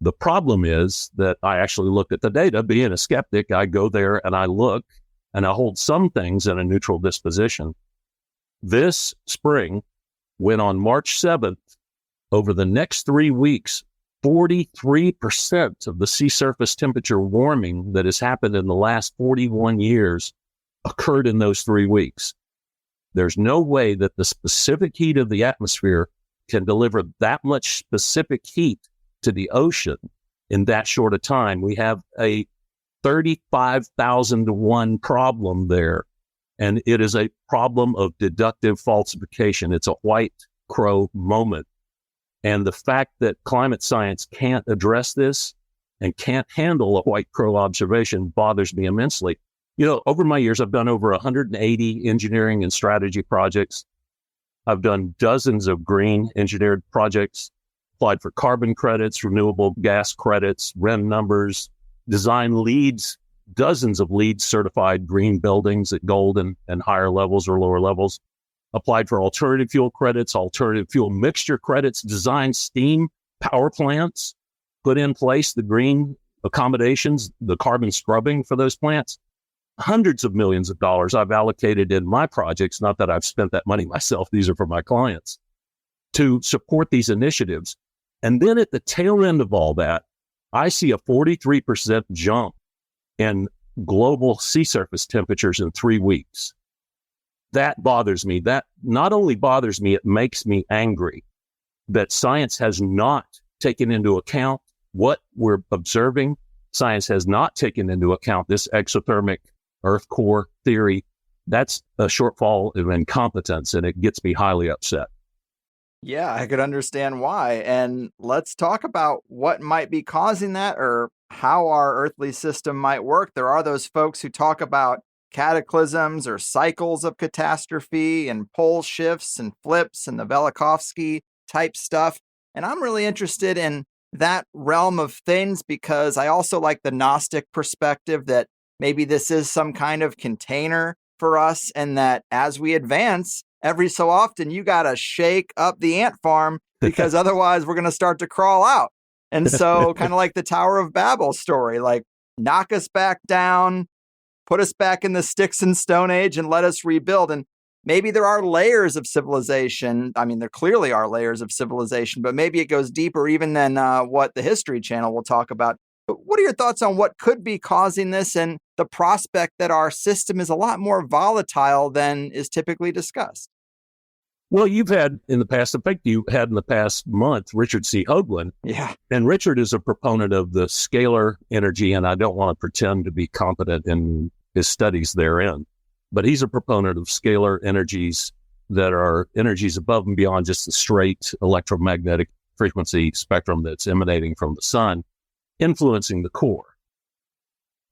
The problem is that I actually looked at the data. Being a skeptic, I go there and I look and I hold some things in a neutral disposition. This spring, when on March 7th, over the next 3 weeks, 43% of the sea surface temperature warming that has happened in the last 41 years occurred in those 3 weeks. There's no way that the specific heat of the atmosphere can deliver that much specific heat to the ocean in that short a time. We have a 35,000 to 1 problem there, and it is a problem of deductive falsification. It's a white crow moment. And the fact that climate science can't address this and can't handle a white crow observation bothers me immensely. You know, over my years, I've done over 180 engineering and strategy projects. I've done dozens of green engineered projects, applied for carbon credits, renewable gas credits, REN numbers, designed LEEDs, dozens of LEED certified green buildings at gold and higher levels or lower levels, applied for alternative fuel credits, alternative fuel mixture credits, designed steam power plants, put in place the green accommodations, the carbon scrubbing for those plants. Hundreds of millions of dollars I've allocated in my projects, not that I've spent that money myself, these are for my clients, to support these initiatives. And then at the tail end of all that, I see a 43% jump in global sea surface temperatures in 3 weeks. That bothers me. That not only bothers me, it makes me angry that science has not taken into account what we're observing. Science has not taken into account this exothermic Earth core theory. That's a shortfall of incompetence, and it gets me highly upset. Yeah, I could understand why. And let's talk about what might be causing that or how our earthly system might work. There are those folks who talk about cataclysms or cycles of catastrophe and pole shifts and flips and the Velikovsky type stuff. And I'm really interested in that realm of things because I also like the Gnostic perspective that maybe this is some kind of container for us and that as we advance, every so often you got to shake up the ant farm because otherwise we're going to start to crawl out. And so kind of like the Tower of Babel story, like knock us back down, put us back in the sticks and stone age and let us rebuild. And maybe there are layers of civilization. I mean, there clearly are layers of civilization, but maybe it goes deeper even than what the History Channel will talk about. But what are your thoughts on what could be causing this and the prospect that our system is a lot more volatile than is typically discussed? Well, you've had in the past, in fact, you had in the past month, Richard C. Hoagland. Yeah. And Richard is a proponent of the scalar energy, and I don't want to pretend to be competent in his studies therein, but he's a proponent of scalar energies that are energies above and beyond just the straight electromagnetic frequency spectrum that's emanating from the sun, influencing the core.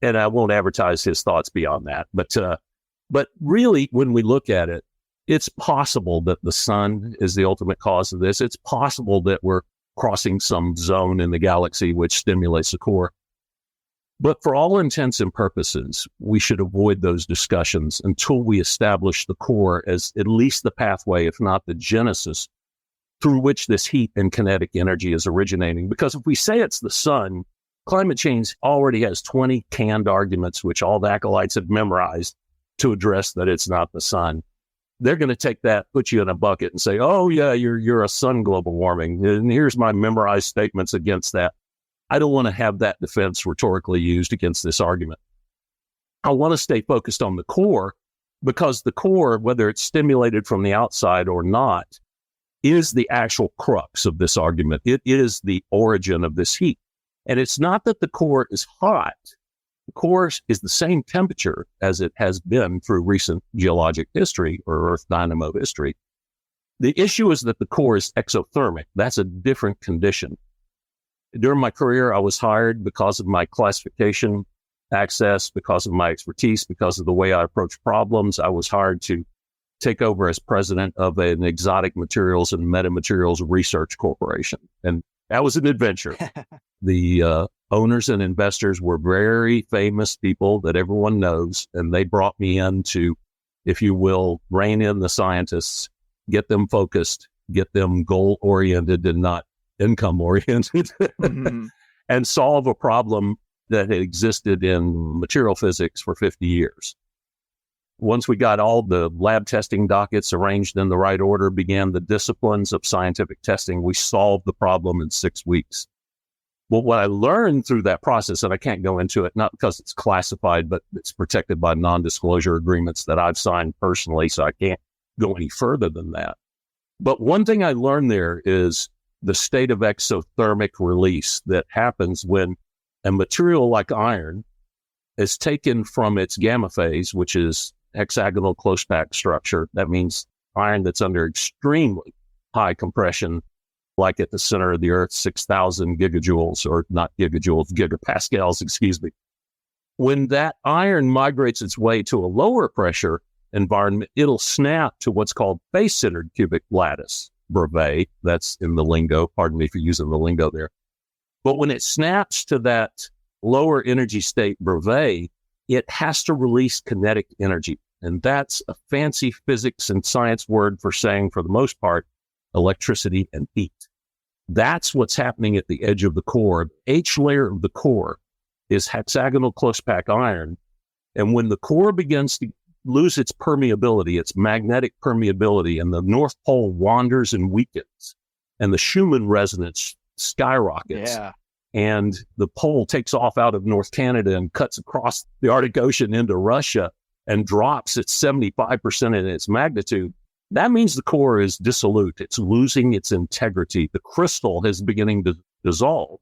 And I won't advertise his thoughts beyond that, but really, when we look at it, it's possible that the sun is the ultimate cause of this. It's possible that we're crossing some zone in the galaxy which stimulates the core. But for all intents and purposes, we should avoid those discussions until we establish the core as at least the pathway, if not the genesis, through which this heat and kinetic energy is originating. Because if we say it's the sun, climate change already has 20 canned arguments, which all the acolytes have memorized to address that it's not the sun. They're going to take that, put you in a bucket and say, oh, yeah, you're a sun global warming. And here's my memorized statements against that. I don't want to have that defense rhetorically used against this argument. I want to stay focused on the core because the core, whether it's stimulated from the outside or not, is the actual crux of this argument. It is the origin of this heat. And it's not that the core is hot. The core is the same temperature as it has been through recent geologic history or Earth dynamo history. The issue is that the core is exothermic. That's a different condition. During my career, I was hired because of my classification access, because of my expertise, because of the way I approach problems. I was hired to take over as president of an exotic materials and metamaterials research corporation. And that was an adventure. The owners and investors were very famous people that everyone knows, and they brought me in to, if you will, rein in the scientists, get them focused, get them goal-oriented and not income-oriented. Mm-hmm. and solve a problem that had existed in material physics for 50 years. Once we got all the lab testing dockets arranged in the right order, began the disciplines of scientific testing, we solved the problem in 6 weeks. Well, what I learned through that process, and I can't go into it, not because it's classified, but it's protected by non-disclosure agreements that I've signed personally, so I can't go any further than that. But one thing I learned there is the state of exothermic release that happens when a material like iron is taken from its gamma phase, which is hexagonal close packed structure. That means iron that's under extremely high compression, like at the center of the Earth, 6,000 gigajoules, or not gigajoules, gigapascals, excuse me. When that iron migrates its way to a lower pressure environment, it'll snap to what's called face-centered cubic lattice, brevet. That's in the lingo. Pardon me for using the lingo there. But when it snaps to that lower energy state, brevet, it has to release kinetic energy. And that's a fancy physics and science word for saying, for the most part, electricity and heat. That's what's happening at the edge of the core. The H layer of the core is hexagonal close pack iron. And when the core begins to lose its permeability, its magnetic permeability, and the North Pole wanders and weakens, and the Schumann resonance skyrockets, and the pole takes off out of North Canada and cuts across the Arctic Ocean into Russia and drops at 75% in its magnitude, that means the core is dissolute. It's losing its integrity. The crystal is beginning to dissolve.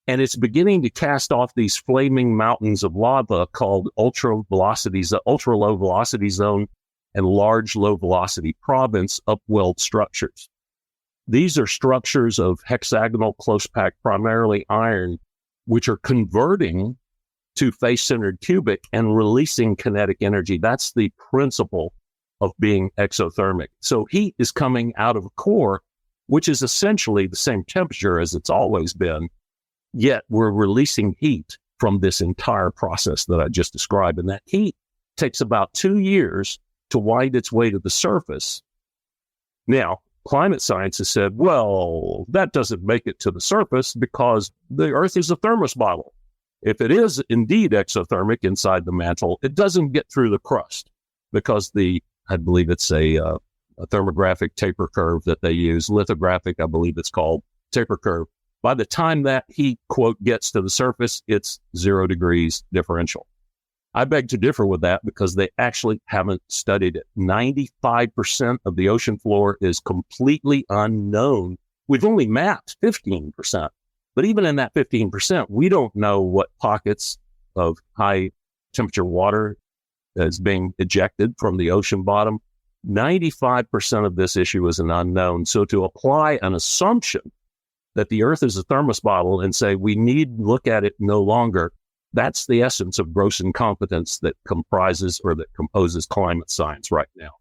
And it's beginning to cast off these flaming mountains of lava called ultra low velocity zone and large low velocity province upwelled structures. These are structures of hexagonal close pack, primarily iron, which are converting to face-centered cubic and releasing kinetic energy. That's the principle of being exothermic. So heat is coming out of a core, which is essentially the same temperature as it's always been, yet we're releasing heat from this entire process that I just described. And that heat takes about 2 years to wind its way to the surface. Now, climate science has said, well, that doesn't make it to the surface because the Earth is a thermos bottle. If it is indeed exothermic inside the mantle, it doesn't get through the crust because I believe it's a thermographic taper curve that they use, lithographic, I believe it's called, taper curve. By the time that heat, quote, gets to the surface, it's 0 degrees differential. I beg to differ with that because they actually haven't studied it. 95% of the ocean floor is completely unknown. We've only mapped 15%. But even in that 15%, we don't know what pockets of high temperature water is being ejected from the ocean bottom. 95% of this issue is an unknown. So to apply an assumption that the Earth is a thermos bottle and say we need look at it no longer, that's the essence of gross incompetence that composes or that composes climate science right now.